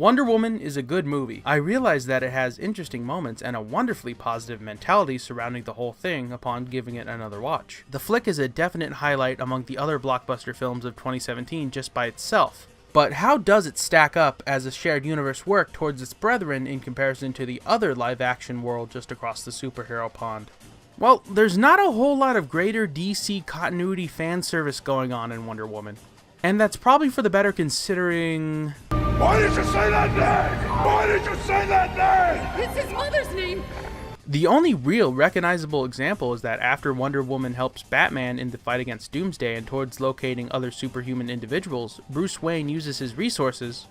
Wonder Woman is a good movie. I realize that it has interesting moments and a wonderfully positive mentality surrounding the whole thing upon giving it another watch. The flick is a definite highlight among the other blockbuster films of 2017 just by itself. But how does it stack up as a shared universe work towards its brethren in comparison to the other live-action world just across the superhero pond? Well, there's not a whole lot of greater DC continuity fan service going on in Wonder Woman. And that's probably for the better considering... Why did you say that name? Why did you say that name? It's his mother's name! The only real recognizable example is that after Wonder Woman helps Batman in the fight against Doomsday and towards locating other superhuman individuals, Bruce Wayne uses his resources...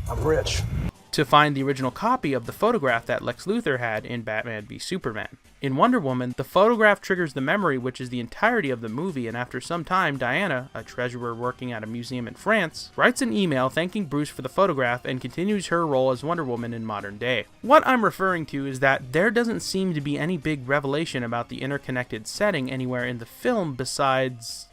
I'm rich. ...to find the original copy of the photograph that Lex Luthor had in Batman v Superman. In Wonder Woman, the photograph triggers the memory, which is the entirety of the movie, and after some time, Diana, a treasurer working at a museum in France, writes an email thanking Bruce for the photograph and continues her role as Wonder Woman in modern day. What I'm referring to is that there doesn't seem to be any big revelation about the interconnected setting anywhere in the film besides...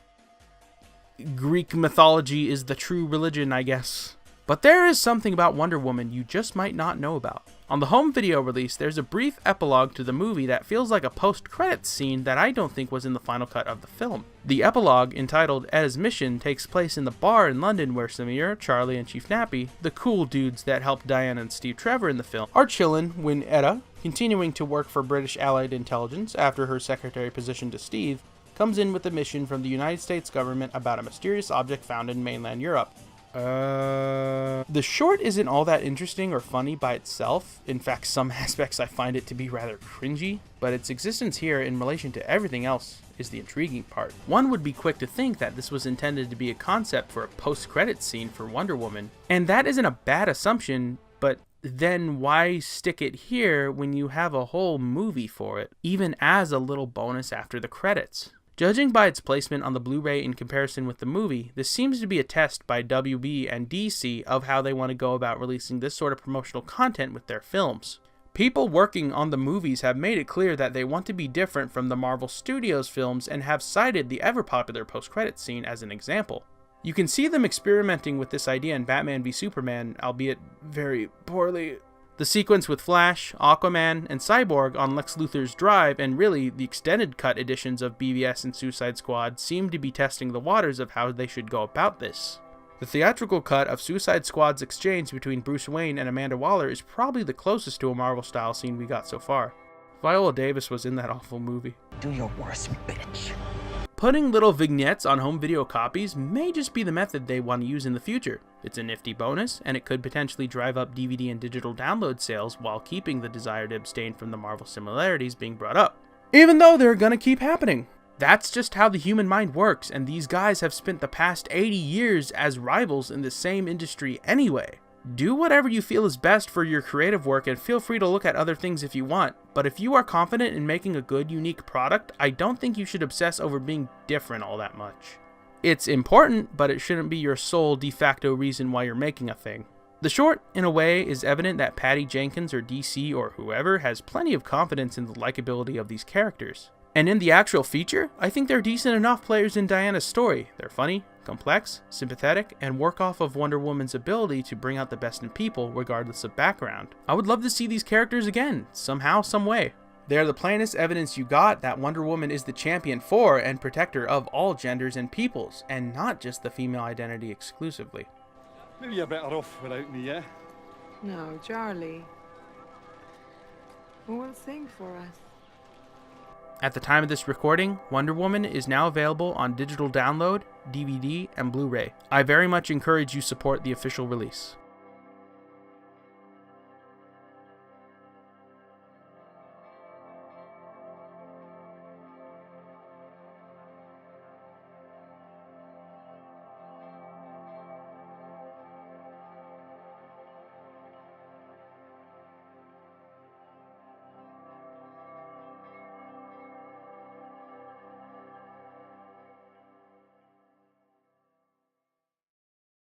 Greek mythology is the true religion, I guess. But there is something about Wonder Woman you just might not know about. On the home video release, there's a brief epilogue to the movie that feels like a post-credits scene that I don't think was in the final cut of the film. The epilogue, entitled Etta's Mission, takes place in the bar in London where Samir, Charlie, and Chief Nappy, the cool dudes that helped Diana and Steve Trevor in the film, are chillin' when Etta, continuing to work for British Allied Intelligence after her secretary position to Steve, comes in with a mission from the United States government about a mysterious object found in mainland Europe. The short isn't all that interesting or funny by itself. In fact, some aspects I find it to be rather cringy, but its existence here in relation to everything else is the intriguing part. One would be quick to think that this was intended to be a concept for a post-credits scene for Wonder Woman, and that isn't a bad assumption, but then why stick it here when you have a whole movie for it, even as a little bonus after the credits? Judging by its placement on the Blu-ray in comparison with the movie, this seems to be a test by WB and DC of how they want to go about releasing this sort of promotional content with their films. People working on the movies have made it clear that they want to be different from the Marvel Studios films and have cited the ever-popular post-credits scene as an example. You can see them experimenting with this idea in Batman v Superman, albeit very poorly. The sequence with Flash, Aquaman, and Cyborg on Lex Luthor's drive, and really the extended cut editions of BVS and Suicide Squad, seem to be testing the waters of how they should go about this. The theatrical cut of Suicide Squad's exchange between Bruce Wayne and Amanda Waller is probably the closest to a Marvel-style scene we got so far. Viola Davis was in that awful movie. Do your worst, bitch. Putting little vignettes on home video copies may just be the method they want to use in the future. It's a nifty bonus, and it could potentially drive up DVD and digital download sales while keeping the desire to abstain from the Marvel similarities being brought up. Even though they're gonna keep happening. That's just how the human mind works, and these guys have spent the past 80 years as rivals in the same industry anyway. Do whatever you feel is best for your creative work, and feel free to look at other things if you want, but if you are confident in making a good, unique product, I don't think you should obsess over being different all that much. It's important, but it shouldn't be your sole de facto reason why you're making a thing. The short, in a way, is evident that Patty Jenkins or DC or whoever has plenty of confidence in the likability of these characters. And in the actual feature, I think they're decent enough players in Diana's story. They're funny, complex, sympathetic, and work off of Wonder Woman's ability to bring out the best in people regardless of background. I would love to see these characters again, somehow, some way. They're the plainest evidence you got that Wonder Woman is the champion for and protector of all genders and peoples, and not just the female identity exclusively. Maybe you're better off without me, yeah? No, Charlie. Who will sing for us? At the time of this recording, Wonder Woman is now available on digital download, DVD, and Blu-ray. I very much encourage you support the official release.